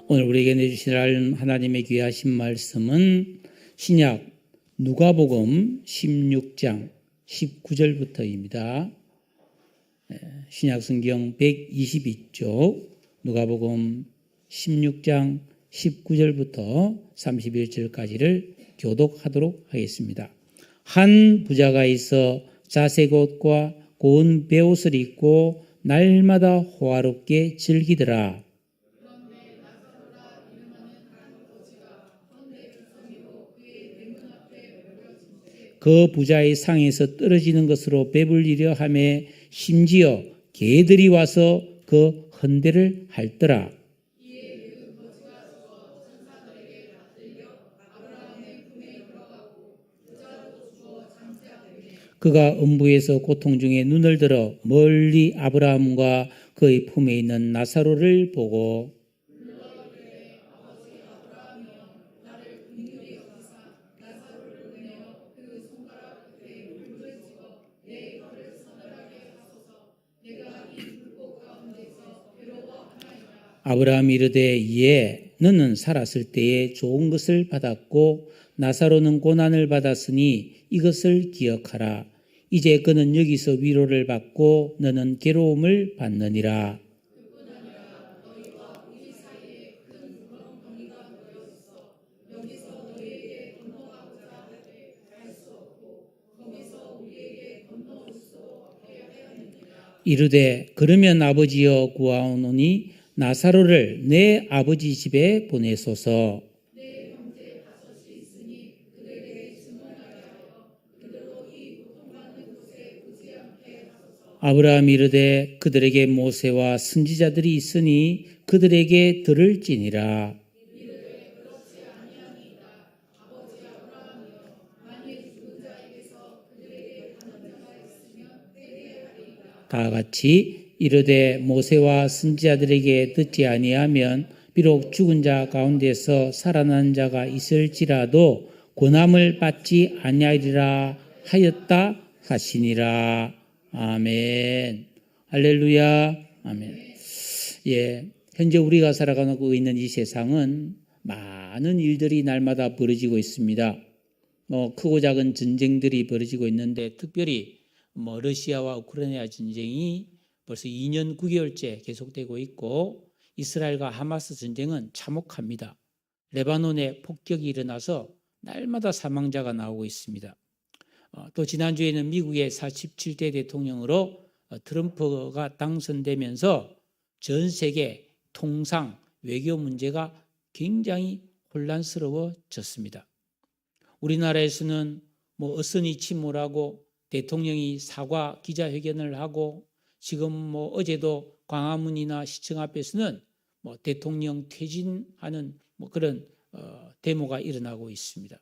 오늘 우리에게 내주실 하나님의 귀하신 말씀은 신약 누가복음 16장 19절부터입니다. 신약 성경 122쪽 누가복음 16장 19절부터 31절까지를 교독하도록 하겠습니다. 한 부자가 있어 자색 옷과 고운 베옷을 입고 날마다 호화롭게 즐기더라. 그 부자의 상에서 떨어지는 것으로 배불리려 하매 심지어 개들이 와서 그 헌대를 핥더라. 그가 음부에서 고통 중에 눈을 들어 멀리 아브라함과 그의 품에 있는 나사로를 보고 아브라함이 이르되 이에 너는 살았을 때에 좋은 것을 받았고 나사로는 고난을 받았으니 이것을 기억하라. 이제 그는 여기서 위로를 받고 너는 괴로움을 받느니라. 이르되 그러면 아버지여 구하오노니 나사로를 내 아버지 집에 보내소서. 아브라함이 이르되 그들에게 모세와 선지자들이 있으니 그들에게 들을지니라. 다 같이 이르되 모세와 선지자들에게 듣지 아니하면 비록 죽은 자 가운데서 살아난 자가 있을지라도 권함을 받지 아니하리라 하였다 하시니라. 아멘. 할렐루야. 아멘. 현재 우리가 살아가고 있는 이 세상은 많은 일들이 날마다 벌어지고 있습니다. 크고 작은 전쟁들이 벌어지고 있는데 특별히 러시아와 우크라이나 전쟁이 벌써 2년 9개월째 계속되고 있고 이스라엘과 하마스 전쟁은 참혹합니다. 레바논에 폭격이 일어나서 날마다 사망자가 나오고 있습니다. 또 지난주에는 미국의 47대 대통령으로 트럼프가 당선되면서 전 세계 통상 외교 문제가 굉장히 혼란스러워졌습니다. 우리나라에서는 어선이 침몰하고 대통령이 사과 기자회견을 하고 지금 어제도 광화문이나 시청 앞에서는 대통령 퇴진하는 그런 데모가 일어나고 있습니다.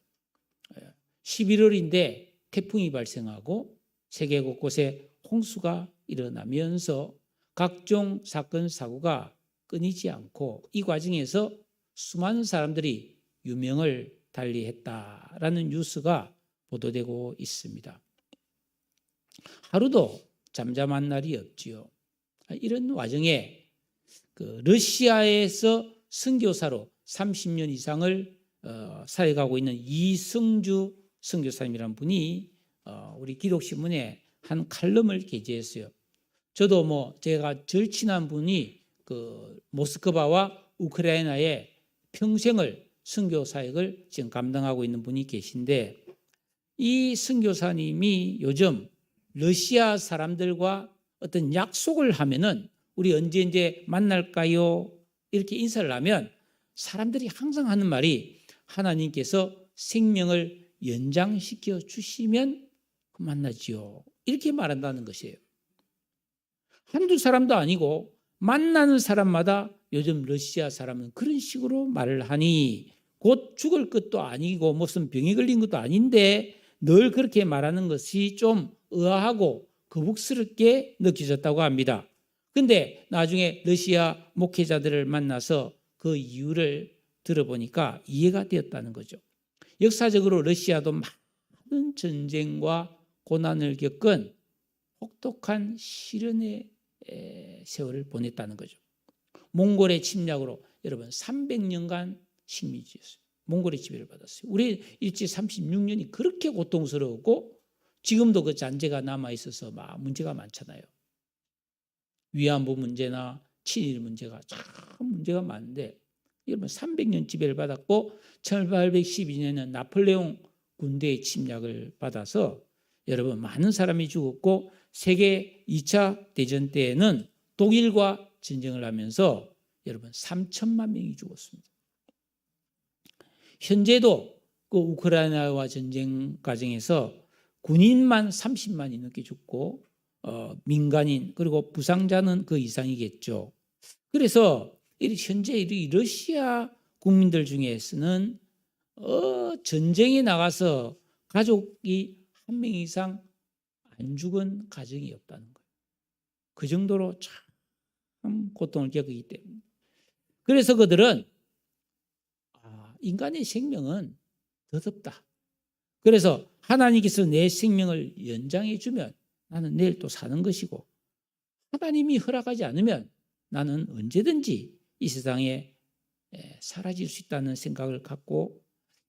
11월인데 태풍이 발생하고 세계 곳곳에 홍수가 일어나면서 각종 사건 사고가 끊이지 않고 이 과정에서 수많은 사람들이 유명을 달리했다라는 뉴스가 보도되고 있습니다. 하루도 잠잠한 날이 없지요. 이런 와중에 러시아에서 선교사로 30년 이상을 살아가고 있는 이승주 선교사님이라는 분이 우리 기독신문에 한 칼럼을 게재했어요. 저도 제가 절친한 분이 모스크바와 우크라이나에 평생을 선교 사역을 지금 감당하고 있는 분이 계신데 이 선교사님이 요즘 러시아 사람들과 어떤 약속을 하면은 우리 언제 만날까요? 이렇게 인사를 하면 사람들이 항상 하는 말이 하나님께서 생명을 연장시켜 주시면 만나지요. 이렇게 말한다는 것이에요. 한두 사람도 아니고 만나는 사람마다 요즘 러시아 사람은 그런 식으로 말을 하니 곧 죽을 것도 아니고 무슨 병에 걸린 것도 아닌데 늘 그렇게 말하는 것이 좀 의아하고 거북스럽게 느껴졌다고 합니다. 그런데 나중에 러시아 목회자들을 만나서 그 이유를 들어보니까 이해가 되었다는 거죠. 역사적으로 러시아도 많은 전쟁과 고난을 겪은 혹독한 시련의 세월을 보냈다는 거죠. 몽골의 침략으로 여러분 300년간 식민지였어요. 몽골의 지배를 받았어요. 우리 일제 36년이 그렇게 고통스러웠고 지금도 그 잔재가 남아있어서 막 문제가 많잖아요. 위안부 문제나 친일 문제가 참 문제가 많은데 여러분 300년 지배를 받았고 1812년에는 나폴레옹 군대의 침략을 받아서 여러분 많은 사람이 죽었고 세계 2차 대전 때에는 독일과 전쟁을 하면서 여러분 3천만 명이 죽었습니다. 현재도 그 우크라이나와 전쟁 과정에서 군인만 30만이 넘게 죽고 민간인 그리고 부상자는 그 이상이겠죠. 그래서 현재 이 러시아 국민들 중에서는 전쟁에 나가서 가족이 한 명 이상 안 죽은 가정이 없다는 거예요. 그 정도로 참 고통을 겪기 때문에. 그래서 그들은 인간의 생명은 더럽다. 그래서 하나님께서 내 생명을 연장해 주면 나는 내일 또 사는 것이고 하나님이 허락하지 않으면 나는 언제든지 이 세상에 사라질 수 있다는 생각을 갖고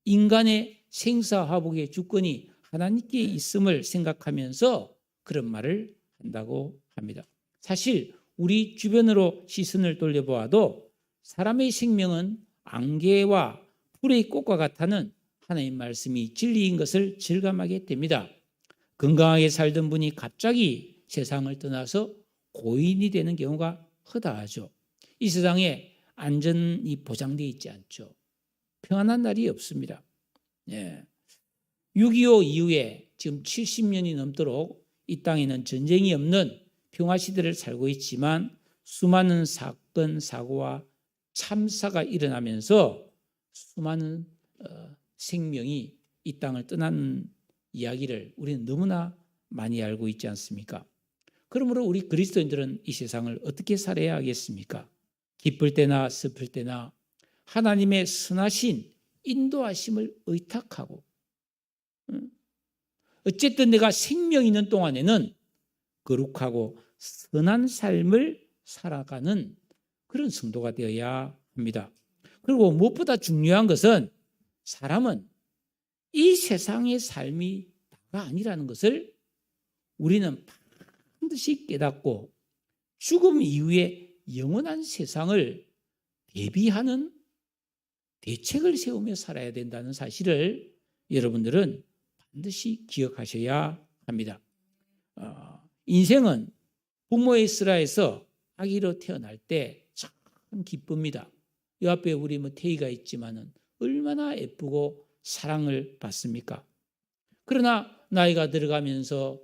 인간의 생사화복의 주권이 하나님께 있음을 생각하면서 그런 말을 한다고 합니다. 사실 우리 주변으로 시선을 돌려보아도 사람의 생명은 안개와 불의 꽃과 같다는 하나님의 말씀이 진리인 것을 실감하게 됩니다. 건강하게 살던 분이 갑자기 세상을 떠나서 고인이 되는 경우가 허다하죠. 이 세상에 안전이 보장되어 있지 않죠. 평안한 날이 없습니다. 6.25 이후에 지금 70년이 넘도록 이 땅에는 전쟁이 없는 평화시대를 살고 있지만 수많은 사건, 사고와 참사가 일어나면서 수많은 생명이 이 땅을 떠나는 이야기를 우리는 너무나 많이 알고 있지 않습니까? 그러므로 우리 그리스도인들은 이 세상을 어떻게 살아야 하겠습니까? 기쁠 때나 슬플 때나 하나님의 선하신 인도하심을 의탁하고 어쨌든 내가 생명 있는 동안에는 거룩하고 선한 삶을 살아가는 그런 성도가 되어야 합니다. 그리고 무엇보다 중요한 것은 사람은 이 세상의 삶이 다가 아니라는 것을 우리는 반드시 깨닫고 죽음 이후에 영원한 세상을 대비하는 대책을 세우며 살아야 된다는 사실을 여러분들은 반드시 기억하셔야 합니다. 인생은 부모의 슬하에서 아기로 태어날 때 참 기쁩니다. 이 앞에 우리 태희가 있지만은 얼마나 예쁘고 사랑을 받습니까? 그러나 나이가 들어가면서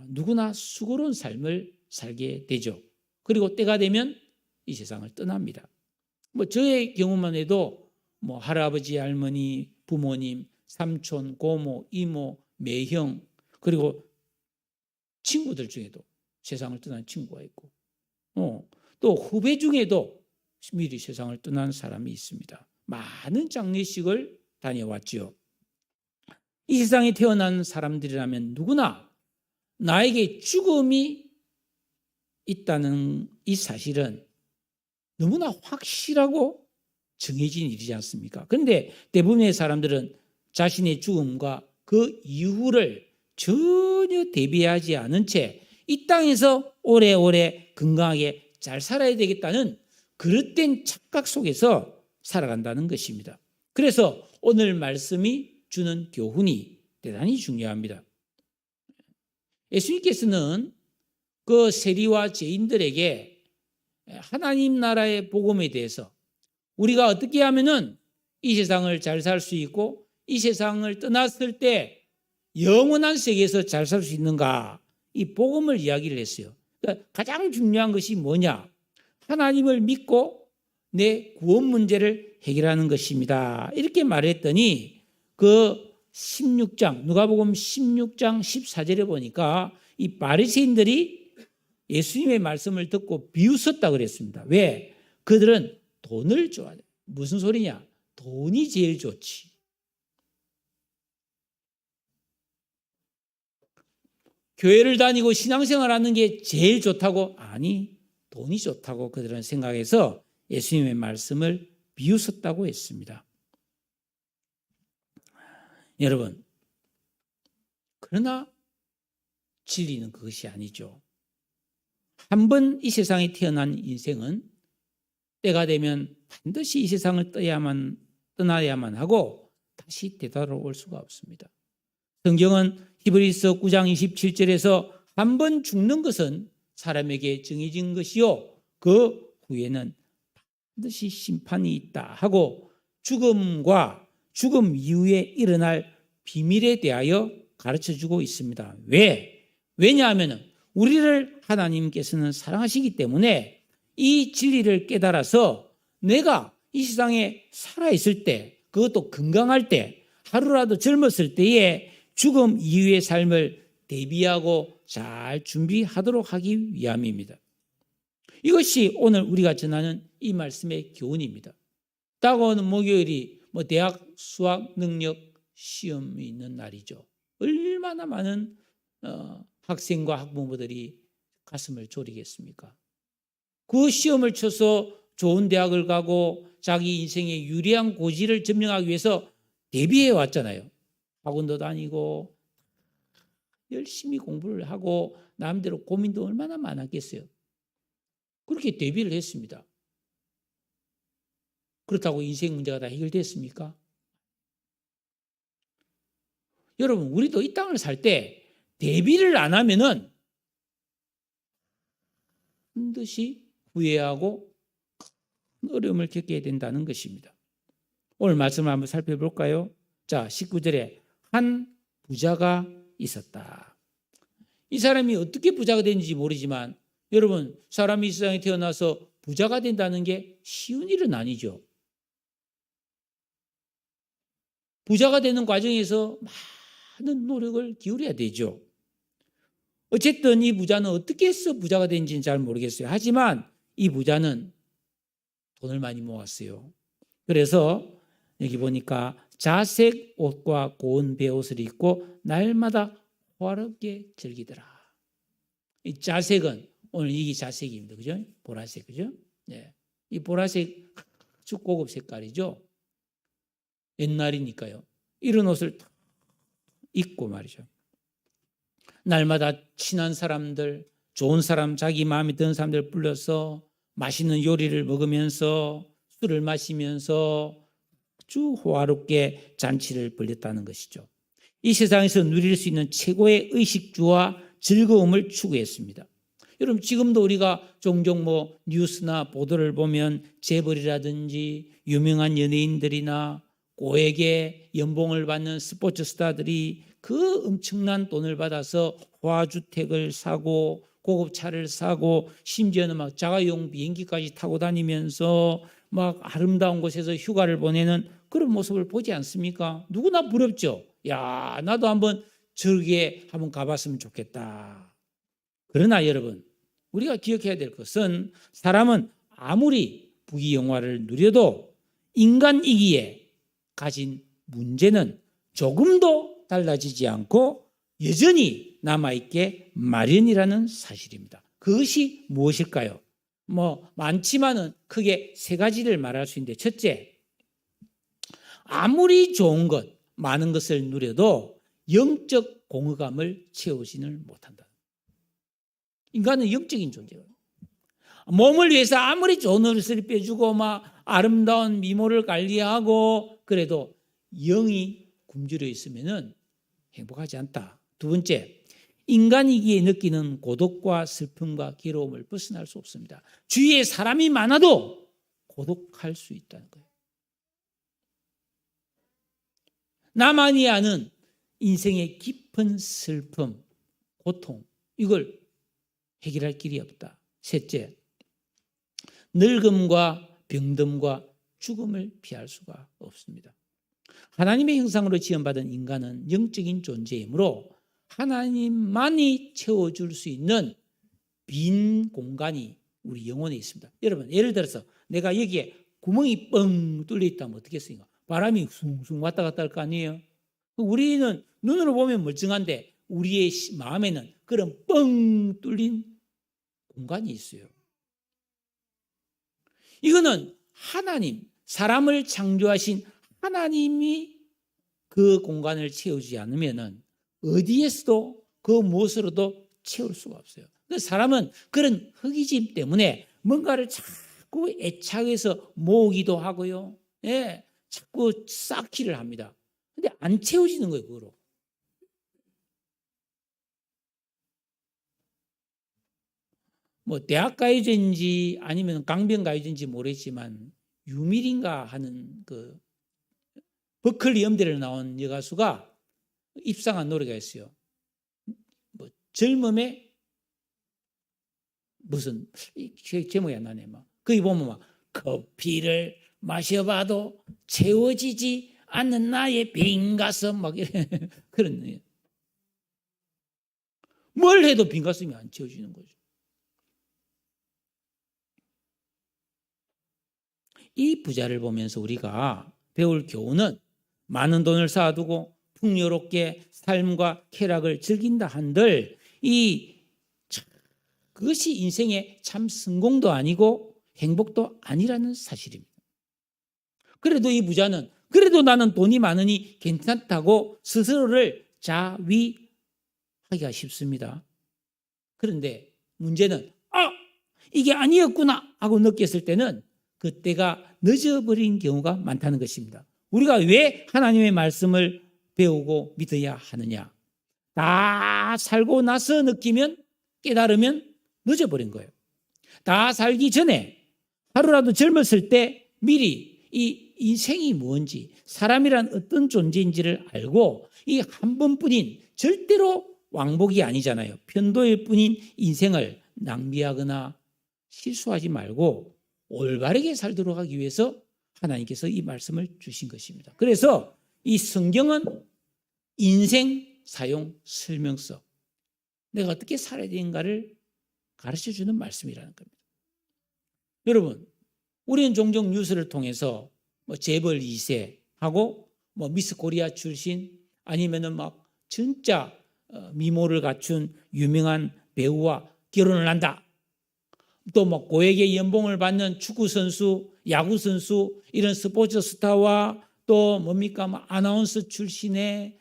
누구나 수고로운 삶을 살게 되죠. 그리고 때가 되면 이 세상을 떠납니다. 저의 경우만 해도 할아버지, 할머니, 부모님, 삼촌, 고모, 이모, 매형 그리고 친구들 중에도 세상을 떠난 친구가 있고 또 후배 중에도 미리 세상을 떠난 사람이 있습니다. 많은 장례식을 다녀왔지요. 이 세상에 태어난 사람들이라면 누구나 나에게 죽음이 있다는 이 사실은 너무나 확실하고 정해진 일이지 않습니까? 그런데 대부분의 사람들은 자신의 죽음과 그 이후를 전혀 대비하지 않은 채 이 땅에서 오래오래 건강하게 잘 살아야 되겠다는 그릇된 착각 속에서 살아간다는 것입니다. 그래서 오늘 말씀이 주는 교훈이 대단히 중요합니다. 예수님께서는 그 세리와 죄인들에게 하나님 나라의 복음에 대해서 우리가 어떻게 하면은 이 세상을 잘 살 수 있고 이 세상을 떠났을 때 영원한 세계에서 잘 살 수 있는가 이 복음을 이야기를 했어요. 그러니까 가장 중요한 것이 뭐냐? 하나님을 믿고 내 구원 문제를 해결하는 것입니다. 이렇게 말했더니 그 16장 누가복음 16장 14절에 보니까 이 바리새인들이 예수님의 말씀을 듣고 비웃었다 그랬습니다. 왜? 그들은 돈을 좋아해요. 무슨 소리냐? 돈이 제일 좋지. 교회를 다니고 신앙생활 하는 게 제일 좋다고? 아니, 돈이 좋다고 그들은 생각해서 예수님의 말씀을 비웃었다고 했습니다. 여러분, 그러나 진리는 그것이 아니죠. 한 번 이 세상에 태어난 인생은 때가 되면 반드시 이 세상을 떠나야만 하고 다시 되돌아올 수가 없습니다. 성경은 히브리서 9장 27절에서 한 번 죽는 것은 사람에게 정해진 것이요 그 후에는 반드시 심판이 있다 하고 죽음과 죽음 이후에 일어날 비밀에 대하여 가르쳐주고 있습니다. 왜냐하면 우리를 하나님께서는 사랑하시기 때문에 이 진리를 깨달아서 내가 이 세상에 살아있을 때, 그것도 건강할 때, 하루라도 젊었을 때에 죽음 이후의 삶을 대비하고 잘 준비하도록 하기 위함입니다. 이것이 오늘 우리가 전하는 이 말씀의 교훈입니다. 다가오는 목요일이 대학 수학 능력 시험이 있는 날이죠. 얼마나 많은 학생과 학부모들이 가슴을 졸이겠습니까? 그 시험을 쳐서 좋은 대학을 가고 자기 인생의 유리한 고지를 점령하기 위해서 대비해 왔잖아요. 학원도 다니고 열심히 공부를 하고 나름대로 고민도 얼마나 많았겠어요. 그렇게 대비를 했습니다. 그렇다고 인생 문제가 다 해결됐습니까? 여러분, 우리도 이 땅을 살 때 대비를 안 하면은 반드시 후회하고 큰 어려움을 겪게 된다는 것입니다. 오늘 말씀을 한번 살펴볼까요? 자, 19절에 한 부자가 있었다. 이 사람이 어떻게 부자가 됐는지 모르지만 여러분, 사람이 이 세상에 태어나서 부자가 된다는 게 쉬운 일은 아니죠. 부자가 되는 과정에서 많은 노력을 기울여야 되죠. 어쨌든 이 부자는 어떻게 해서 부자가 된지는 잘 모르겠어요. 하지만 이 부자는 돈을 많이 모았어요. 그래서 여기 보니까 자색 옷과 고운 베옷을 입고 날마다 호화롭게 즐기더라. 이 자색은 오늘 이게 자색입니다. 그죠? 보라색, 그죠? 네. 이 보라색 아주 고급 색깔이죠. 옛날이니까요. 이런 옷을 입고 말이죠. 날마다 친한 사람들, 좋은 사람, 자기 마음에 드는 사람들 불러서 맛있는 요리를 먹으면서 술을 마시면서 아주 호화롭게 잔치를 벌였다는 것이죠. 이 세상에서 누릴 수 있는 최고의 의식주와 즐거움을 추구했습니다. 여러분, 지금도 우리가 종종 뉴스나 보도를 보면 재벌이라든지 유명한 연예인들이나 고액의 연봉을 받는 스포츠 스타들이 그 엄청난 돈을 받아서 호화주택을 사고 고급 차를 사고 심지어는 자가용 비행기까지 타고 다니면서 아름다운 곳에서 휴가를 보내는 그런 모습을 보지 않습니까? 누구나 부럽죠. 야, 나도 한번 저기에 한번 가봤으면 좋겠다. 그러나 여러분, 우리가 기억해야 될 것은 사람은 아무리 부귀영화를 누려도 인간이기에 가진 문제는 조금도 달라지지 않고 여전히 남아있게 마련이라는 사실입니다. 그것이 무엇일까요? 많지만은 크게 세 가지를 말할 수 있는데, 첫째, 아무리 좋은 것, 많은 것을 누려도 영적 공허감을 채우지는 못한다. 인간은 영적인 존재예요. 몸을 위해서 아무리 좋은 옷을 빼주고 아름다운 미모를 관리하고 그래도 영이 굶주려 있으면은 행복하지 않다. 두 번째, 인간이기에 느끼는 고독과 슬픔과 괴로움을 벗어날 수 없습니다. 주위에 사람이 많아도 고독할 수 있다는 거예요. 나만이 아는 인생의 깊은 슬픔, 고통, 이걸 해결할 길이 없다. 셋째, 늙음과 병듦과 죽음을 피할 수가 없습니다. 하나님의 형상으로 지음받은 인간은 영적인 존재이므로 하나님만이 채워줄 수 있는 빈 공간이 우리 영혼에 있습니다. 여러분, 예를 들어서 내가 여기에 구멍이 뻥 뚫려 있다면 어떻겠습니까? 바람이 숭숭 왔다 갔다 할 거 아니에요? 우리는 눈으로 보면 멀쩡한데 우리의 마음에는 그런 뻥 뚫린 공간이 있어요. 이거는 하나님, 사람을 창조하신 하나님이 그 공간을 채우지 않으면은 어디에서도 그 무엇으로도 채울 수가 없어요. 사람은 그런 허기짐 때문에 뭔가를 자꾸 애착해서 모으기도 하고요. 예, 자꾸 쌓기를 합니다. 근데 안 채워지는 거예요, 그거로. 뭐 대학 가이드인지 아니면 강변 가이드인지 모르겠지만 유밀인가 하는 그 버클리 음대를 나온 여가수가 입상한 노래가 있어요. 뭐 젊음의 무슨 제목이 안 나네. 막 거기 보면 막 커피를 마셔봐도 채워지지 않는 나의 빈 가슴 막 이런 그런 뭘 해도 빈 가슴이 안 채워지는 거죠. 이 부자를 보면서 우리가 배울 교훈은 많은 돈을 쌓아두고 풍요롭게 삶과 쾌락을 즐긴다 한들 그것이 인생의 참 성공도 아니고 행복도 아니라는 사실입니다. 그래도 이 부자는 그래도 나는 돈이 많으니 괜찮다고 스스로를 자위하기가 쉽습니다. 그런데 문제는 이게 아니었구나 하고 느꼈을 때는 그때가 늦어버린 경우가 많다는 것입니다. 우리가 왜 하나님의 말씀을 배우고 믿어야 하느냐? 다 살고 나서 느끼면 깨달으면 늦어버린 거예요. 다 살기 전에 하루라도 젊었을 때 미리 이 인생이 뭔지 사람이란 어떤 존재인지를 알고 이 한 번뿐인 절대로 왕복이 아니잖아요. 편도일 뿐인 인생을 낭비하거나 실수하지 말고 올바르게 살도록 하기 위해서 하나님께서 이 말씀을 주신 것입니다. 그래서 이 성경은 인생 사용 설명서, 내가 어떻게 살아야 되는가를 가르쳐주는 말씀이라는 겁니다. 여러분, 우리는 종종 뉴스를 통해서 뭐 재벌 2세하고 뭐 미스 코리아 출신 아니면은 막 진짜 미모를 갖춘 유명한 배우와 결혼을 한다. 또 뭐 고액의 연봉을 받는 축구 선수, 야구 선수 이런 스포츠 스타와 또 뭡니까 뭐 아나운서 출신의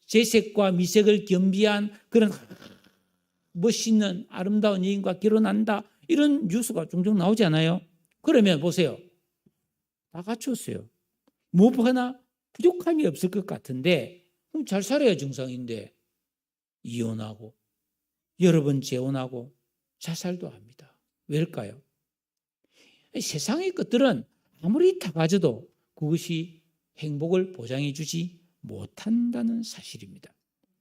재색과 미색을 겸비한 그런 멋있는 아름다운 여인과 결혼한다 이런 뉴스가 종종 나오지 않아요? 그러면 보세요, 다 갖췄어요. 뭐 하나 부족함이 없을 것 같은데 그럼 잘 살아야 정상인데 이혼하고 여러 번 재혼하고 자살도 합니다. 왜일까요? 세상의 것들은 아무리 다 가져도 그것이 행복을 보장해 주지 못한다는 사실입니다.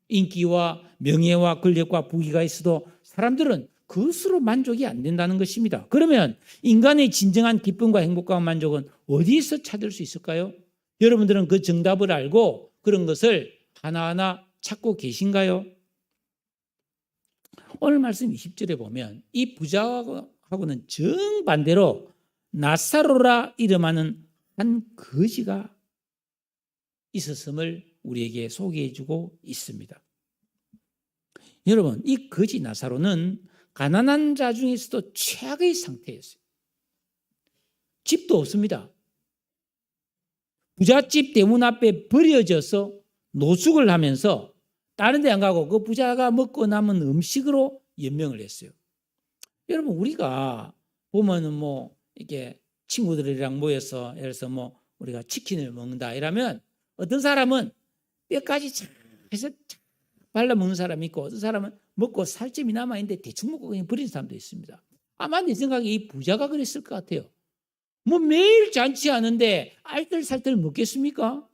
인기와 명예와 권력과 부귀가 있어도 사람들은 그것으로 만족이 안 된다는 것입니다. 그러면 인간의 진정한 기쁨과 행복과 만족은 어디에서 찾을 수 있을까요? 여러분들은 그 정답을 알고 그런 것을 하나하나 찾고 계신가요? 오늘 말씀 20절에 보면 이 부자하고는 정반대로 나사로라 이름하는 한 거지가 있었음을 우리에게 소개해 주고 있습니다. 여러분, 이 거지 나사로는 가난한 자 중에서도 최악의 상태였어요. 집도 없습니다. 부잣집 대문 앞에 버려져서 노숙을 하면서 다른 데 안 가고 그 부자가 먹고 남은 음식으로 연명을 했어요. 여러분, 우리가 보면은 뭐 이렇게 친구들이랑 모여서 예를 들어서 뭐 우리가 치킨을 먹는다 이러면 어떤 사람은 뼈까지 쫙 해서 발라 먹는 사람이 있고 어떤 사람은 먹고 살점이 남아있는데 대충 먹고 그냥 버리는 사람도 있습니다. 아마 내 생각에 이 부자가 그랬을 것 같아요. 뭐 매일 잔치하는데 알뜰살뜰 먹겠습니까?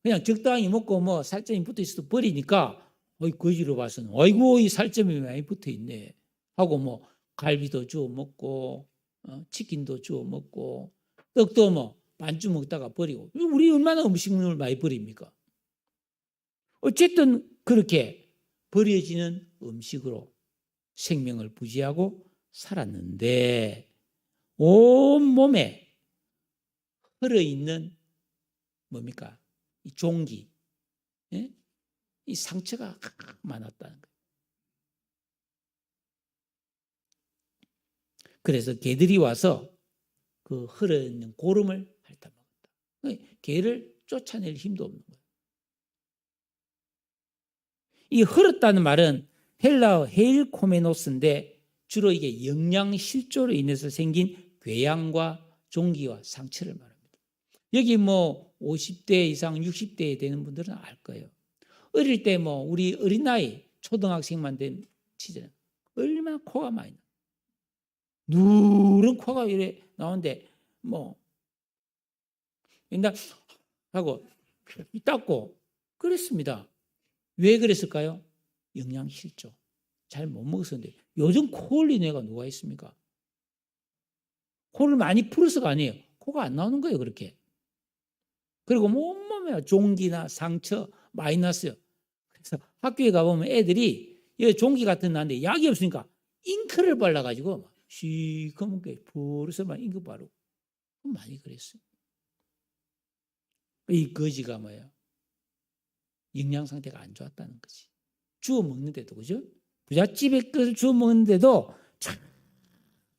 그냥 적당히 먹고 뭐 살점이 붙어있어도 버리니까 거지로 봐서는 아이고 이 살점이 많이 붙어있네 하고 뭐 갈비도 주워 먹고 치킨도 주워 먹고 떡도 뭐 반쯤 먹다가 버리고 우리 얼마나 음식물을 많이 버립니까? 어쨌든 그렇게 버려지는 음식으로 생명을 부지하고 살았는데 온몸에 흘러있는 뭡니까? 이 종기, 예? 이 상처가 많았다는 거예요. 그래서 개들이 와서 그 흘러있는 고름을 핥아먹었다. 개를 쫓아낼 힘도 없는 거예요. 이 흘렀다는 말은 헬라어 헤일코메노스인데 주로 이게 영양실조로 인해서 생긴 궤양과 종기와 상처를 말합니다. 여기 뭐 50대 이상 60대 되는 분들은 알 거예요. 어릴 때 뭐 우리 어린 나이 초등학생만 된 시절에 얼마나 코가 많이 나. 누런 코가 이래 나오는데 뭐 옛날 하고 닦고 그랬습니다. 왜 그랬을까요? 영양실조. 잘 못 먹었었는데 요즘 코 흘리는 애가 누가 있습니까? 코를 많이 풀어서가 아니에요. 코가 안 나오는 거예요. 그렇게. 그리고 온몸에 종기나 상처 많이 났어요. 그래서 학교에 가보면 애들이 종기 같은 나는데 약이 없으니까 잉크를 발라가지고 시커멓게 부르서만 잉크 바르고 많이 그랬어요. 이 거지가 뭐예요? 영양 상태가 안 좋았다는 거지. 주워 먹는데도 그죠? 부잣집에 것을 주워 먹는데도 참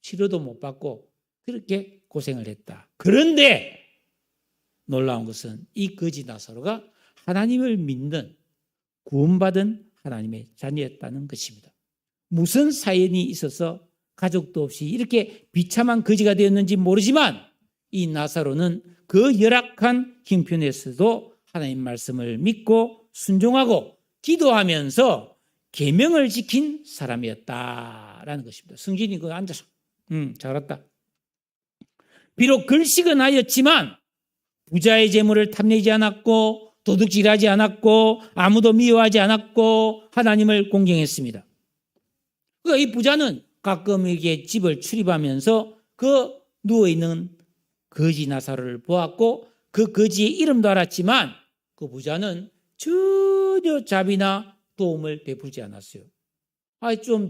치료도 못 받고 그렇게 고생을 했다. 그런데 놀라운 것은 이 거지 나사로가 하나님을 믿는 구원받은 하나님의 자녀였다는 것입니다. 무슨 사연이 있어서 가족도 없이 이렇게 비참한 거지가 되었는지 모르지만 이 나사로는 그 열악한 형편에서도 하나님 말씀을 믿고 순종하고 기도하면서 계명을 지킨 사람이었다라는 것입니다. 성진이 그 앉아서 잘했다. 비록 글씨은 하였지만 부자의 재물을 탐내지 않았고 도둑질하지 않았고 아무도 미워하지 않았고 하나님을 공경했습니다. 그러니까 이 부자는 가끔 이렇게 집을 출입하면서 그 누워있는 거지 나사로를 보았고 그 거지의 이름도 알았지만 그 부자는 전혀 자비나 도움을 베풀지 않았어요.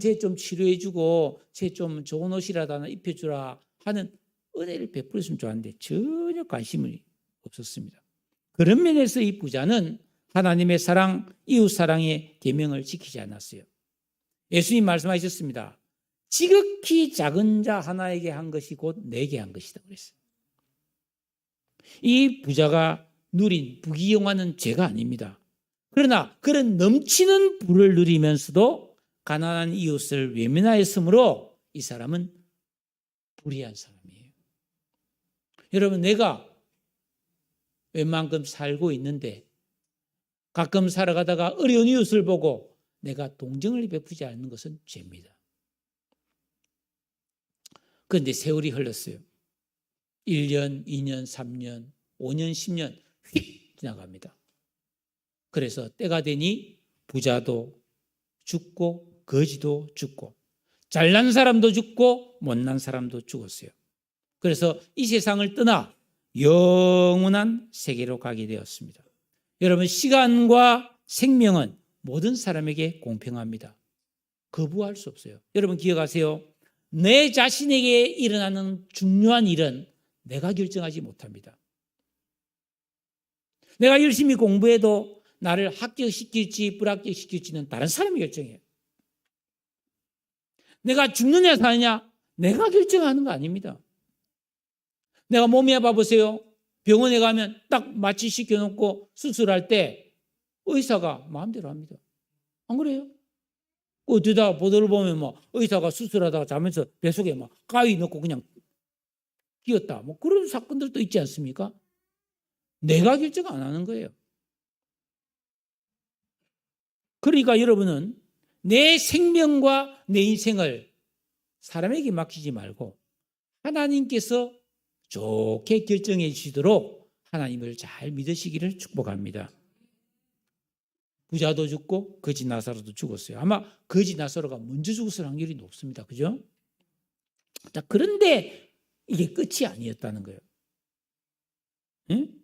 쟤 좀 치료해주고 쟤 좀 좋은 옷이라도 하나 입혀주라 하는 은혜를 베풀었으면 좋았는데 전혀 관심이 없었습니다. 그런 면에서 이 부자는 하나님의 사랑, 이웃 사랑의 계명을 지키지 않았어요. 예수님 말씀하셨습니다. 지극히 작은 자 하나에게 한 것이 곧 내게 한 것이다 그랬어요. 이 부자가 누린 부귀영화는 죄가 아닙니다. 그러나 그런 넘치는 부를 누리면서도 가난한 이웃을 외면하였으므로 이 사람은 불의한 사람이에요. 여러분, 내가 웬만큼 살고 있는데 가끔 살아가다가 어려운 이웃을 보고 내가 동정을 베푸지 않는 것은 죄입니다. 그런데 세월이 흘렀어요. 1년, 2년, 3년, 5년, 10년 휙 지나갑니다. 그래서 때가 되니 부자도 죽고 거지도 죽고 잘난 사람도 죽고 못난 사람도 죽었어요. 그래서 이 세상을 떠나 영원한 세계로 가게 되었습니다. 여러분, 시간과 생명은 모든 사람에게 공평합니다. 거부할 수 없어요. 여러분 기억하세요. 내 자신에게 일어나는 중요한 일은 내가 결정하지 못합니다. 내가 열심히 공부해도 나를 합격시킬지 불합격시킬지는 다른 사람이 결정해요. 내가 죽느냐 사느냐 내가 결정하는 거 아닙니다. 내가 몸이 아파 보세요. 병원에 가면 딱 마취 시켜놓고 수술할 때 의사가 마음대로 합니다. 안 그래요? 어디다가 보도를 보면 뭐 의사가 수술하다가 자면서 뱃속에 막 가위 넣고 그냥 끼었다. 뭐 그런 사건들도 있지 않습니까? 내가 결정 안 하는 거예요. 그러니까 여러분은 내 생명과 내 인생을 사람에게 맡기지 말고 하나님께서 좋게 결정해 주시도록 하나님을 잘 믿으시기를 축복합니다. 부자도 죽고 거지 나사로도 죽었어요. 아마 거지 나사로가 먼저 죽었을 확률이 높습니다. 그죠? 자, 그런데 이게 끝이 아니었다는 거예요. 응?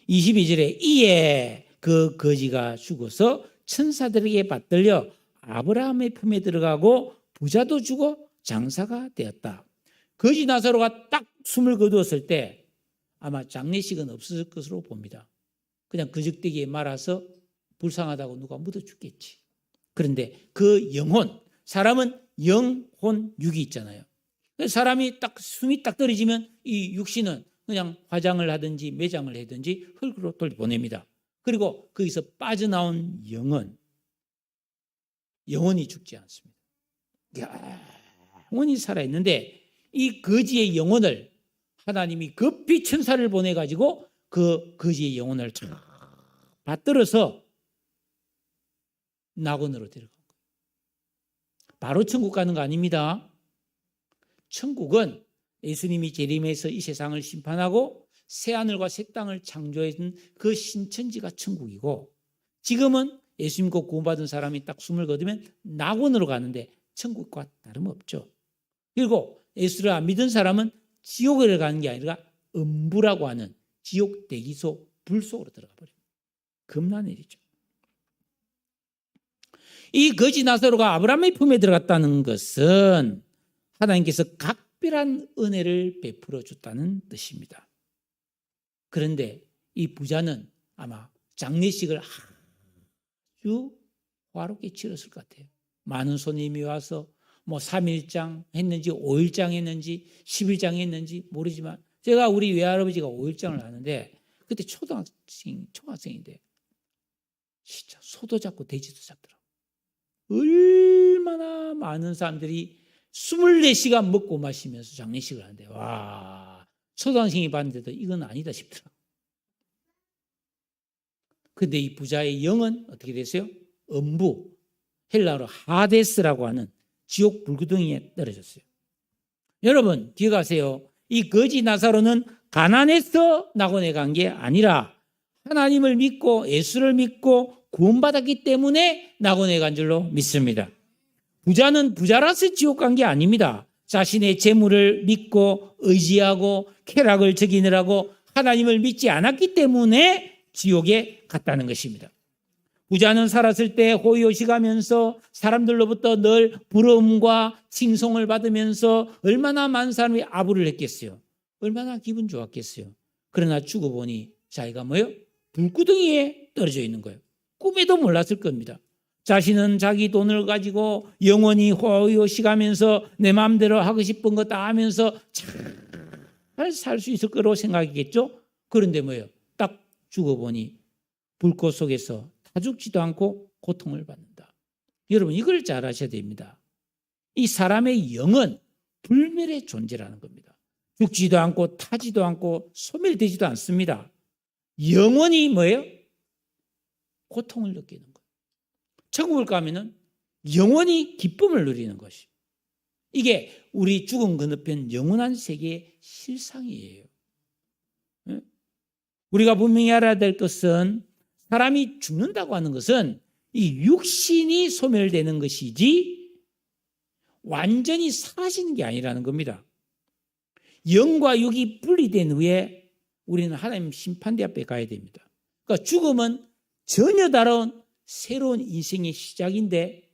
22절에 이에 그 거지가 죽어서 천사들에게 받들려 아브라함의 품에 들어가고 부자도 죽어 장사가 되었다. 거지 나사로가 딱 숨을 거두었을 때 아마 장례식은 없었을 것으로 봅니다. 그냥 그적대기에 말아서 불쌍하다고 누가 묻어 죽겠지. 그런데 그 영혼, 사람은 영혼, 육이 있잖아요. 사람이 딱 숨이 딱 떨어지면 이 육신은 그냥 화장을 하든지 매장을 하든지 흙으로 돌려보냅니다. 그리고 거기서 빠져나온 영혼이 죽지 않습니다. 영혼이 살아있는데 이 거지의 영혼을 하나님이 급히 천사를 보내가지고 그 거지의 영혼을 받들어서 낙원으로 데려간 거예요. 바로 천국 가는 거 아닙니다. 천국은 예수님이 재림해서 이 세상을 심판하고 새하늘과 새 땅을 창조해준 그 신천지가 천국이고, 지금은 예수 믿고 구원받은 사람이 딱 숨을 거두면 낙원으로 가는데 천국과 다름없죠. 그리고 예수를 안 믿은 사람은 지옥에 가는 게 아니라 음부라고 하는 지옥 대기소 불 속으로 들어가 버립니다. 겁나는 일이죠. 이 거지 나사로가 아브라함의 품에 들어갔다는 것은 하나님께서 각별한 은혜를 베풀어 줬다는 뜻입니다. 그런데 이 부자는 아마 장례식을 아주 화롭게 치렀을 것 같아요. 많은 손님이 와서 뭐 3일장 했는지 5일장 했는지 10일장 했는지 모르지만, 제가 우리 외할아버지가 5일장을 하는데 그때 초등학생인데 진짜 소도 잡고 돼지도 잡더라고요. 얼마나 많은 사람들이 24시간 먹고 마시면서 장례식을 하는데, 와, 초등학생이 봤는데도 이건 아니다 싶더라고요. 근데 이 부자의 영은 어떻게 됐어요? 음부, 헬라어로 하데스라고 하는 지옥 불구덩이에 떨어졌어요. 여러분 기억하세요. 이 거지 나사로는 가난해서 낙원에 간 게 아니라 하나님을 믿고 예수를 믿고 구원받았기 때문에 낙원에 간 줄로 믿습니다. 부자는 부자라서 지옥 간 게 아닙니다. 자신의 재물을 믿고 의지하고 쾌락을 즐기느라고 하나님을 믿지 않았기 때문에 지옥에 갔다는 것입니다. 부자는 살았을 때 호의호식하면서 사람들로부터 늘 부러움과 칭송을 받으면서 얼마나 많은 사람이 아부를 했겠어요. 얼마나 기분 좋았겠어요. 그러나 죽어보니 자기가 뭐예요? 불구덩이에 떨어져 있는 거예요. 꿈에도 몰랐을 겁니다. 자신은 자기 돈을 가지고 영원히 호의호식하면서 내 마음대로 하고 싶은 거 다 하면서 잘 살 수 있을 거로 생각했겠죠. 그런데 뭐예요? 딱 죽어보니 불꽃 속에서 다 죽지도 않고 고통을 받는다. 여러분 이걸 잘 아셔야 됩니다. 이 사람의 영은 불멸의 존재라는 겁니다. 죽지도 않고 타지도 않고 소멸되지도 않습니다. 영원히 뭐예요? 고통을 느끼는 거예요. 천국을 가면은 영원히 기쁨을 누리는 것이. 이게 우리 죽음 건너편 영원한 세계의 실상이에요. 우리가 분명히 알아야 될 것은 사람이 죽는다고 하는 것은 이 육신이 소멸되는 것이지 완전히 사라지는 게 아니라는 겁니다. 영과 육이 분리된 후에 우리는 하나님 심판대 앞에 가야 됩니다. 그러니까 죽음은 전혀 다른 새로운 인생의 시작인데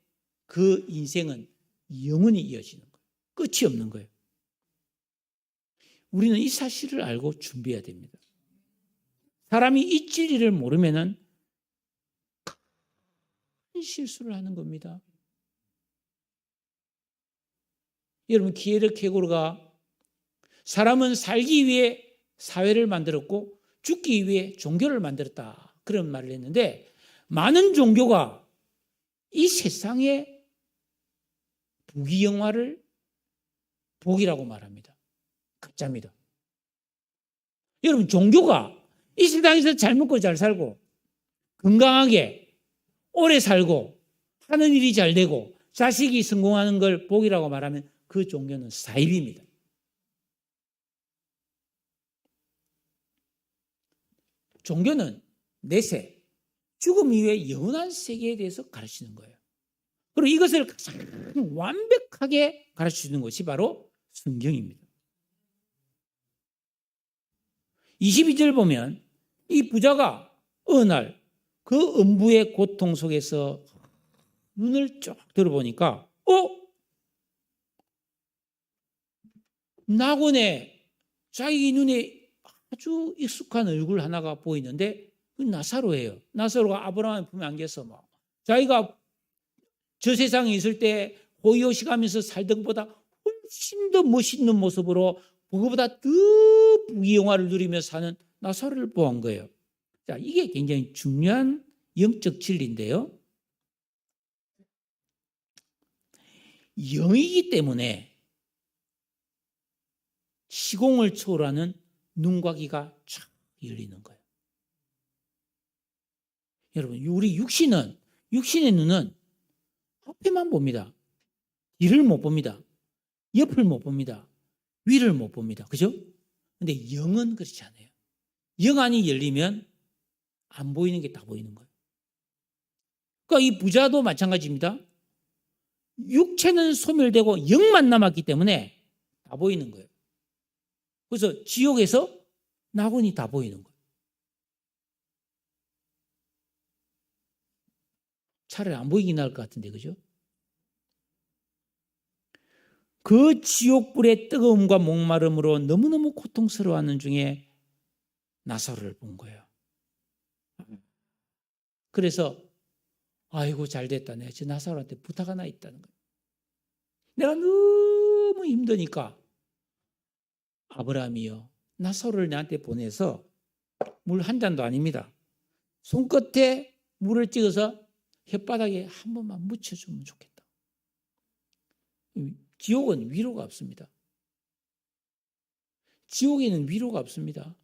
그 인생은 영원히 이어지는 거예요. 끝이 없는 거예요. 우리는 이 사실을 알고 준비해야 됩니다. 사람이 이 진리를 모르면은 큰 실수를 하는 겁니다. 여러분 키에르케고르가 사람은 살기 위해 사회를 만들었고 죽기 위해 종교를 만들었다, 그런 말을 했는데, 많은 종교가 이 세상의 부귀영화를 복이라고 말합니다. 가짜입니다. 여러분 종교가 이 세상에서 잘 먹고 잘 살고 건강하게 오래 살고 하는 일이 잘 되고 자식이 성공하는 걸 복이라고 말하면 그 종교는 사입입니다. 종교는 내세, 죽음 이후에 영원한 세계에 대해서 가르치는 거예요. 그리고 이것을 가장 완벽하게 가르치는 것이 바로 성경입니다. 22절 보면 이 부자가 어느 날 그 음부의 고통 속에서 눈을 쭉 들어보니까 낙원에 자기 눈에 아주 익숙한 얼굴 하나가 보이는데 나사로예요. 나사로가 아브라함의 품에 안겨서 자기가 저 세상에 있을 때 호의호식하면서 살던 것보다 훨씬 더 멋있는 모습으로 그거보다 더 부귀영화를 누리며 사는 나사로를 보한 거예요. 자, 이게 굉장히 중요한 영적 진리인데요. 영이기 때문에 시공을 초월하는 눈과 귀가 쫙 열리는 거예요. 여러분, 우리 육신의 눈은 앞에만 봅니다. 뒤를 못 봅니다. 옆을 못 봅니다. 위를 못 봅니다. 그죠? 근데 영은 그렇지 않아요. 영안이 열리면 안 보이는 게 다 보이는 거예요. 그러니까 이 부자도 마찬가지입니다. 육체는 소멸되고 영만 남았기 때문에 다 보이는 거예요. 그래서 지옥에서 낙원이 다 보이는 거예요. 차라리 안 보이긴 할 것 같은데, 그죠? 그 지옥불의 뜨거움과 목마름으로 너무너무 고통스러워하는 중에 나사로를 본 거예요. 그래서 아이고 잘됐다. 내가 저 나사로한테 부탁 하나 있다는 거예요. 내가 너무 힘드니까 아브라함이요, 나사로를 나한테 보내서 물 한 잔도 아닙니다. 손끝에 물을 찍어서 혓바닥에 한 번만 묻혀주면 좋겠다. 지옥은 위로가 없습니다. 지옥에는 위로가 없습니다.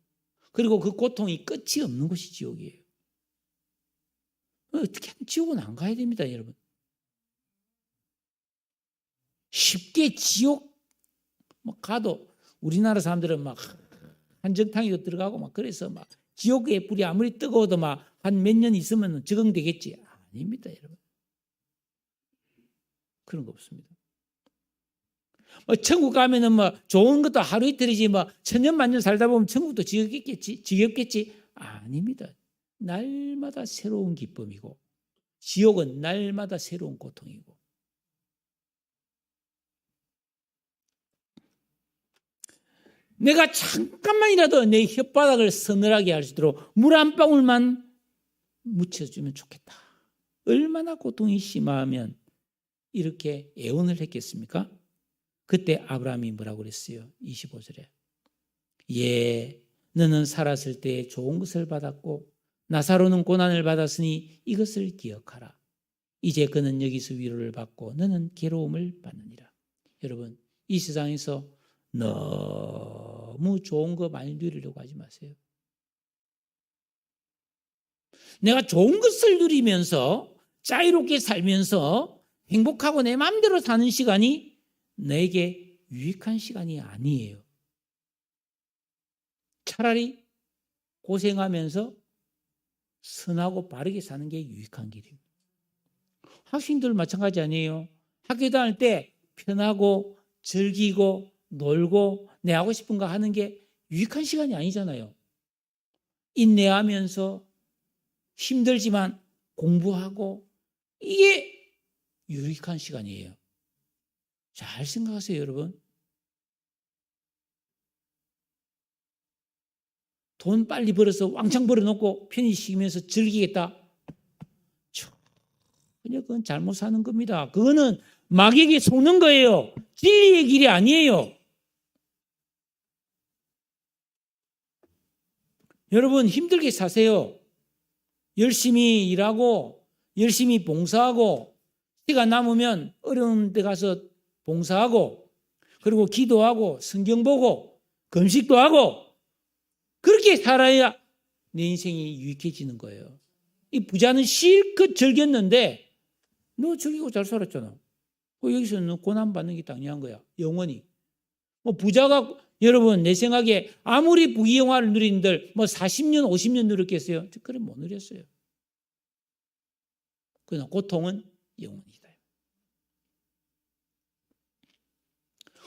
그리고 그 고통이 끝이 없는 것이 지옥이에요. 어떻게 하면 지옥은 안 가야 됩니다, 여러분. 쉽게 지옥 가도 우리나라 사람들은 막 한정탕에도 들어가고 막 그래서 막 지옥의 불이 아무리 뜨거워도 막 한 몇 년 있으면 적응되겠지. 아닙니다, 여러분. 그런 거 없습니다. 천국 가면은 좋은 것도 하루 이틀이지 천년 만년 살다 보면 천국도 지겹겠지. 아닙니다. 날마다 새로운 기쁨이고 지옥은 날마다 새로운 고통이고. 내가 잠깐만이라도 내 혓바닥을 서늘하게 할 수 있도록 물 한 방울만 묻혀주면 좋겠다. 얼마나 고통이 심하면 이렇게 애원을 했겠습니까? 그때 아브라함이 뭐라고 그랬어요? 25절에. 예, 너는 살았을 때 좋은 것을 받았고 나사로는 고난을 받았으니 이것을 기억하라. 이제 그는 여기서 위로를 받고 너는 괴로움을 받느니라. 여러분, 이 세상에서 너무 좋은 거 많이 누리려고 하지 마세요. 내가 좋은 것을 누리면서 자유롭게 살면서 행복하고 내 마음대로 사는 시간이 내게 유익한 시간이 아니에요. 차라리 고생하면서 선하고 바르게 사는 게 유익한 길입니다. 학생들 마찬가지 아니에요. 학교 다닐 때 편하고 즐기고 놀고 내 하고 싶은 거 하는 게 유익한 시간이 아니잖아요. 인내하면서 힘들지만 공부하고 이게 유익한 시간이에요. 잘 생각하세요, 여러분. 돈 빨리 벌어서 왕창 벌어놓고 편히 쉬면서 즐기겠다. 전혀 그건 잘못 사는 겁니다. 그거는 마귀에게 속는 거예요. 진리의 길이 아니에요. 여러분 힘들게 사세요. 열심히 일하고 열심히 봉사하고 시간 남으면 어려운 데 가서 봉사하고 그리고 기도하고 성경 보고 금식도 하고 그렇게 살아야 내 인생이 유익해지는 거예요. 이 부자는 실컷 즐겼는데 너 즐기고 잘 살았잖아. 여기서 너 고난받는 게 당연한 거야. 영원히. 부자가 여러분 내 생각에 아무리 부귀영화를 누린들 40년 50년 누렸겠어요? 그래 못 누렸어요. 그러나 고통은 영원이다.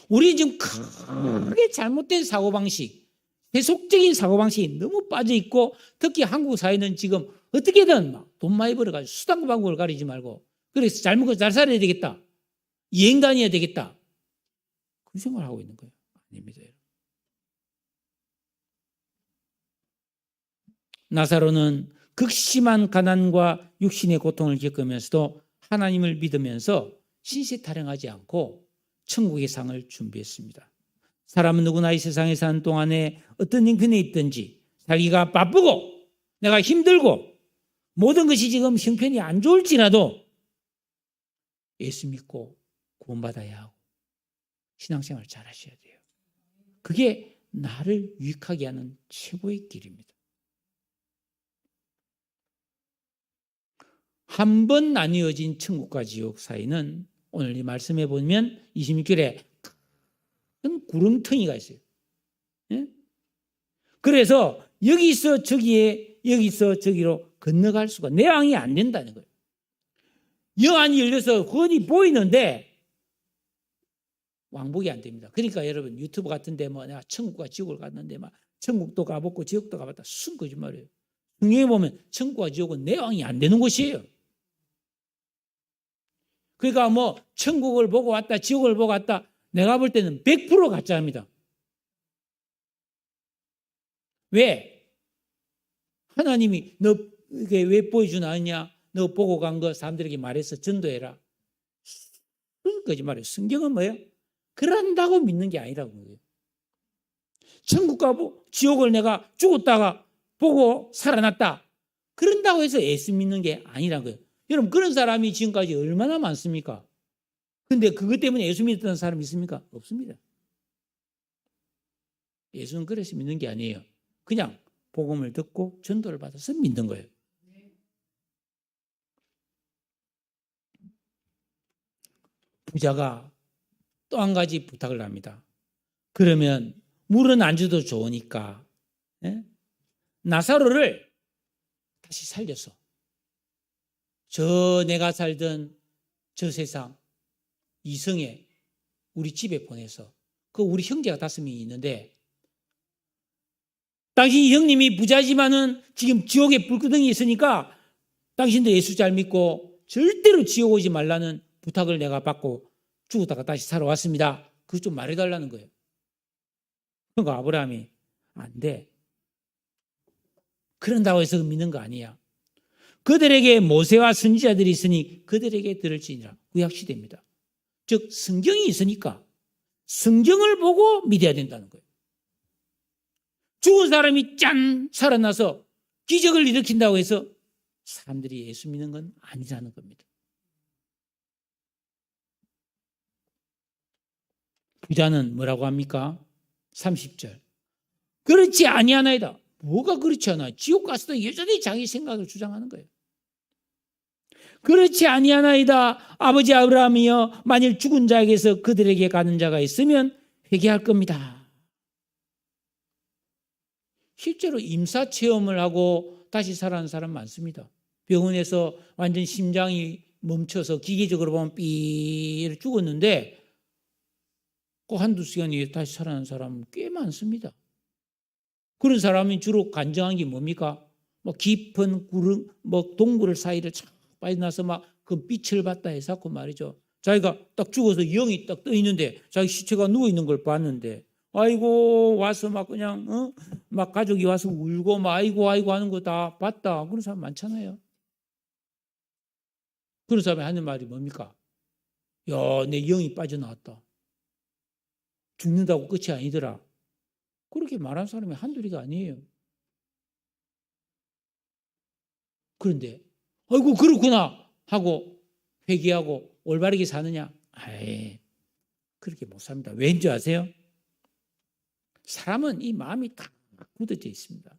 우리 지금 크게 잘못된 사고방식, 세속적인 사고방식이 너무 빠져있고 특히 한국 사회는 지금 어떻게든 돈 많이 벌어가지고 수단과 방법을 가리지 말고 그래서 잘 먹고 잘 살아야 되겠다. 여행 다녀야 되겠다. 그 생각을 하고 있는 거예요. 아닙니다. 나사로는 극심한 가난과 육신의 고통을 겪으면서도 하나님을 믿으면서 신세 타령하지 않고 천국의 상을 준비했습니다. 사람은 누구나 이 세상에 사는 동안에 어떤 형편에 있든지 자기가 바쁘고 내가 힘들고 모든 것이 지금 형편이 안 좋을지라도 예수 믿고 구원받아야 하고 신앙생활 잘 하셔야 돼요. 그게 나를 유익하게 하는 최고의 길입니다. 한 번 나뉘어진 천국과 지옥 사이는 오늘 이 말씀에 보면 26절에 큰 구렁텅이가 있어요. 예? 그래서 여기서 저기에 여기서 저기로 건너갈 수가 내왕이 안 된다는 거예요. 여안이 열려서 그건이 보이는데 왕복이 안 됩니다. 그러니까 여러분 유튜브 같은 데 뭐 내가 천국과 지옥을 갔는데 막 천국도 가봤고 지옥도 가봤다. 순 거짓말이에요. 성경에 보면 천국과 지옥은 내왕이 안 되는 곳이에요. 그러니까 뭐 천국을 보고 왔다 지옥을 보고 왔다 내가 볼 때는 100% 가짜입니다. 왜? 하나님이 너 이게 왜 보여주나 않냐? 너 보고 간 거 사람들에게 말해서 전도해라. 거짓말이에요. 성경은 뭐예요? 그런다고 믿는 게 아니라고 그래요. 천국과 지옥을 내가 죽었다가 보고 살아났다. 그런다고 해서 예수 믿는 게 아니라고요. 여러분 그런 사람이 지금까지 얼마나 많습니까? 근데 그것 때문에 예수 믿었던 사람이 있습니까? 없습니다. 예수는 그래서 믿는 게 아니에요. 그냥 복음을 듣고 전도를 받아서 믿는 거예요. 부자가 또 한 가지 부탁을 합니다. 그러면 물은 안주도 좋으니까 나사로를 다시 살려서 저 내가 살던 저 세상 이성에 우리 집에 보내서 그 우리 형제가 5명이 있는데 당신 형님이 부자지만은 지금 지옥에 불구덩이 있으니까 당신도 예수 잘 믿고 절대로 지옥 오지 말라는 부탁을 내가 받고 죽었다가 다시 살아왔습니다. 그거 좀 말해달라는 거예요. 그러니까 아브라함이 안 돼. 그런다고 해서 믿는 거 아니야. 그들에게 모세와 선지자들이 있으니 그들에게 들을지니라. 구약시대입니다. 즉 성경이 있으니까 성경을 보고 믿어야 된다는 거예요. 죽은 사람이 짠 살아나서 기적을 일으킨다고 해서 사람들이 예수 믿는 건 아니라는 겁니다. 부자는 뭐라고 합니까? 30절. 그렇지 아니하나이다. 뭐가 그렇지 않아? 지옥 가서도 여전히 자기 생각을 주장하는 거예요. 그렇지 아니하나이다. 아버지 아브라함이여 만일 죽은 자에게서 그들에게 가는 자가 있으면 회개할 겁니다. 실제로 임사 체험을 하고 다시 살아난 사람 많습니다. 병원에서 완전 심장이 멈춰서 기계적으로 보면 삐 죽었는데 그 한두 시간이 다시 살아난 사람은 꽤 많습니다. 그런 사람이 주로 간증한 게 뭡니까? 뭐 깊은 구름, 뭐 동굴 사이를 쫙 빠져나서 막 그 빛을 봤다 해서 그 말이죠. 자기가 딱 죽어서 영이 딱 떠 있는데 자기 시체가 누워 있는 걸 봤는데 아이고 와서 막 그냥 막 가족이 와서 울고 막 아이고 하는 거 다 봤다. 그런 사람 많잖아요. 그런 사람이 하는 말이 뭡니까? 야, 내 영이 빠져나왔다. 죽는다고 끝이 아니더라. 그렇게 말한 사람이 한둘이가 아니에요. 그런데 아이고 그렇구나 하고 회개하고 올바르게 사느냐? 아예 그렇게 못 삽니다. 왠지 아세요? 사람은 이 마음이 딱 굳어져 있습니다.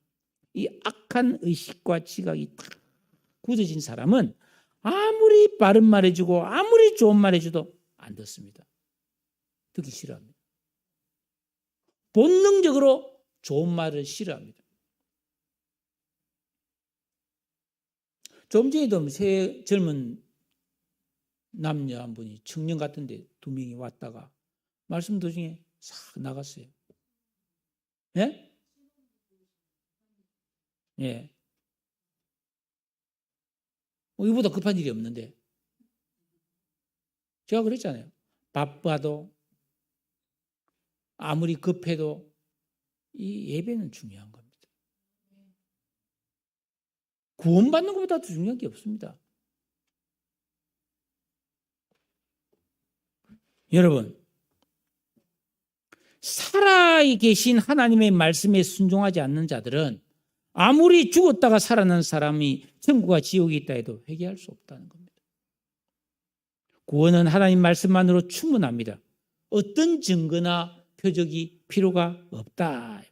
이 악한 의식과 지각이 딱 굳어진 사람은 아무리 바른 말 해주고 아무리 좋은 말 해줘도 안 듣습니다. 듣기 싫어합니다. 본능적으로 좋은 말을 싫어합니다. 좀 전에도 새 젊은 남녀 한 분이 청년 같은데 2명이 왔다가 말씀 도중에 싹 나갔어요. 예? 예. 이보다 급한 일이 없는데. 제가 그랬잖아요. 바빠도 아무리 급해도 이 예배는 중요한 겁니다. 구원받는 것보다 더 중요한 게 없습니다. 여러분, 살아 계신 하나님의 말씀에 순종하지 않는 자들은 아무리 죽었다가 살아난 사람이 천국과 지옥이 있다 해도 회개할 수 없다는 겁니다. 구원은 하나님 말씀만으로 충분합니다. 어떤 증거나 표적이 필요가 없다.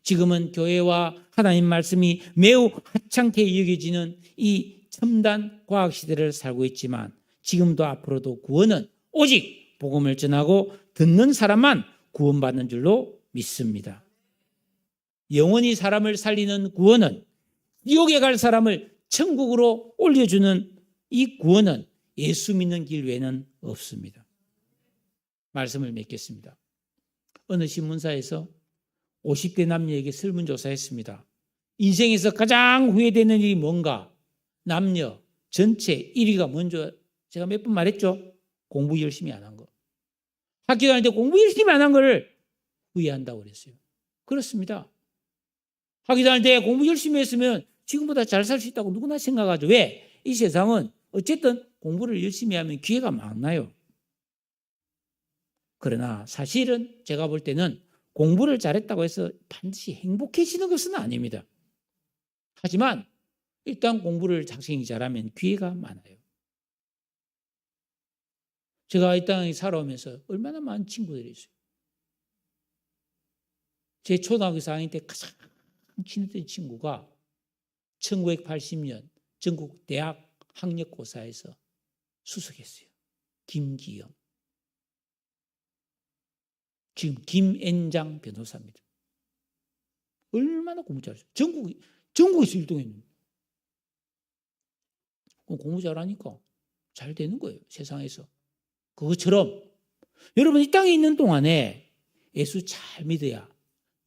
지금은 교회와 하나님 말씀이 매우 하찮게 여겨지는 이 첨단 과학 시대를 살고 있지만 지금도 앞으로도 구원은 오직 복음을 전하고 듣는 사람만 구원받는 줄로 믿습니다. 영원히 사람을 살리는 구원은 지옥에 갈 사람을 천국으로 올려주는 이 구원은 예수 믿는 길 외에는 없습니다. 말씀을 맺겠습니다. 어느 신문사에서 50대 남녀에게 설문조사했습니다. 인생에서 가장 후회되는 일이 뭔가? 남녀 전체 1위가 먼저 제가 몇 번 말했죠? 공부 열심히 안 한 거. 학교 다닐 때 공부 열심히 안 한 거를 후회한다고 그랬어요. 그렇습니다. 학교 다닐 때 공부 열심히 했으면 지금보다 잘 살 수 있다고 누구나 생각하죠. 왜? 이 세상은 어쨌든 공부를 열심히 하면 기회가 많나요? 그러나 사실은 제가 볼 때는 공부를 잘했다고 해서 반드시 행복해지는 것은 아닙니다. 하지만 일단 공부를 학생이 잘하면 기회가 많아요. 제가 이 땅에 살아오면서 얼마나 많은 친구들이 있어요. 제 초등학교 4학년 때 가장 친했던 친구가 1980년 전국 대학 학력고사에서 수석했어요. 김기영. 지금 김앤장 변호사입니다. 얼마나 공부 잘했어요. 전국에서 1등했는데. 공부 잘하니까 잘 되는 거예요. 세상에서. 그것처럼 여러분 이 땅에 있는 동안에 예수 잘 믿어야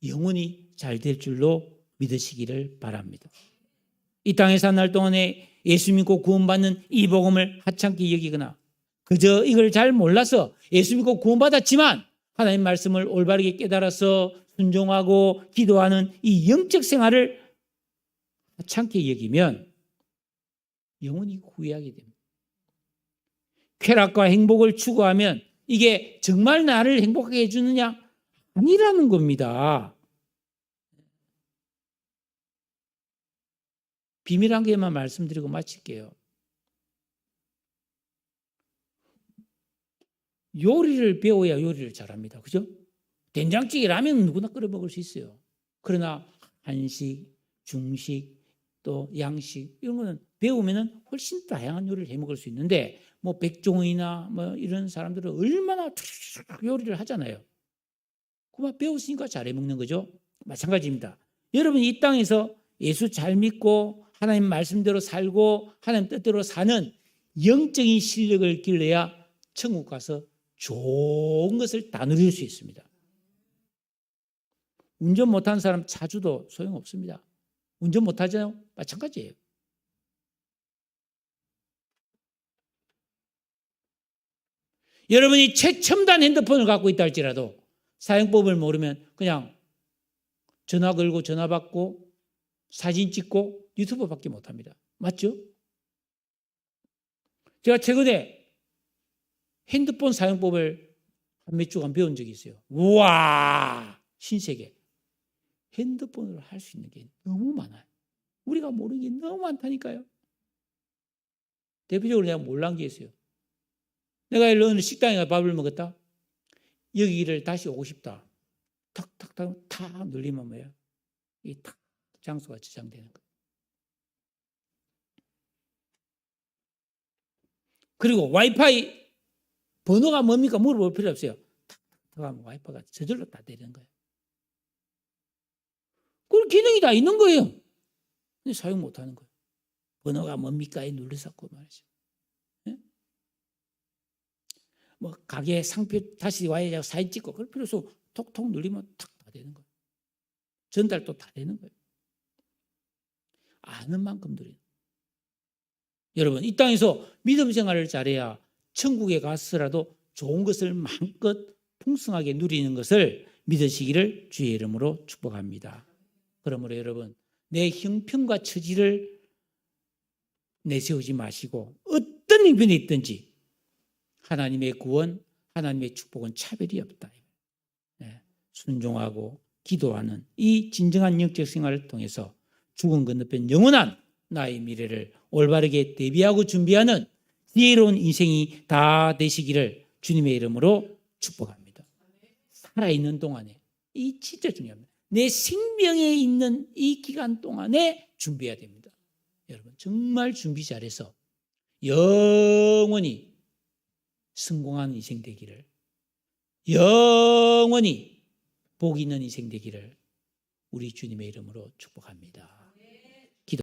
영원히 잘 될 줄로 믿으시기를 바랍니다. 이 땅에 산 날 동안에 예수 믿고 구원받는 이 복음을 하찮게 여기거나 그저 이걸 잘 몰라서 예수 믿고 구원받았지만 하나님 말씀을 올바르게 깨달아서 순종하고 기도하는 이 영적 생활을 하찮게 여기면 영원히 후회하게 됩니다. 쾌락과 행복을 추구하면 이게 정말 나를 행복하게 해주느냐? 아니라는 겁니다. 비밀 한 개만 말씀드리고 마칠게요. 요리를 배워야 요리를 잘합니다. 그죠? 된장찌개 라면 누구나 끓여 먹을 수 있어요. 그러나 한식, 중식, 또 양식 이런 거는 배우면은 훨씬 다양한 요리를 해 먹을 수 있는데 뭐 백종원이나 뭐 이런 사람들은 얼마나 요리를 하잖아요. 그만 배웠으니까 잘해 먹는 거죠. 마찬가지입니다. 여러분 이 땅에서 예수 잘 믿고 하나님 말씀대로 살고 하나님 뜻대로 사는 영적인 실력을 길러야 천국 가서 좋은 것을 다 누릴 수 있습니다. 운전 못하는 사람 차주도 소용없습니다. 운전 못하잖아요. 마찬가지예요. 여러분이 최첨단 핸드폰을 갖고 있다 할지라도 사용법을 모르면 그냥 전화 걸고 전화 받고 사진 찍고 유튜브밖에 못합니다. 맞죠? 제가 최근에 핸드폰 사용법을 한 몇 주간 배운 적이 있어요. 우와! 신세계. 핸드폰으로 할 수 있는 게 너무 많아요. 우리가 모르는 게 너무 많다니까요. 대표적으로 내가 몰란 게 있어요. 내가 어느 식당에 가서 밥을 먹었다. 여기를 다시 오고 싶다. 탁탁탁 탁 눌리면 뭐야? 이 탁 장소가 저장되는 거예요. 그리고 와이파이 번호가 뭡니까? 물어볼 필요 없어요. 탁탁 하면 와이파이가 저절로 다 되는 거예요. 그런 기능이 다 있는 거예요. 근데 사용 못 하는 거예요. 번호가 뭡니까? 눌러서 말이죠. 네? 뭐 가게 상표 다시 와야 사진 찍고 그럴 필요 없어. 톡톡 눌리면 탁 다 되는 거예요. 전달도 다 되는 거예요. 아는 만큼 드려요. 여러분 이 땅에서 믿음 생활을 잘해야 천국에 가서라도 좋은 것을 마음껏 풍성하게 누리는 것을 믿으시기를 주의 이름으로 축복합니다. 그러므로 여러분 내 형편과 처지를 내세우지 마시고 어떤 형편이 있든지 하나님의 구원, 하나님의 축복은 차별이 없다. 순종하고 기도하는 이 진정한 영적 생활을 통해서 죽은 건너편 영원한 나의 미래를 올바르게 대비하고 준비하는 지혜로운 인생이 다 되시기를 주님의 이름으로 축복합니다. 살아있는 동안에 이 진짜 중요합니다. 내 생명에 있는 이 기간 동안에 준비해야 됩니다. 여러분 정말 준비 잘해서 영원히 성공한 인생 되기를, 영원히 복 있는 인생 되기를 우리 주님의 이름으로 축복합니다.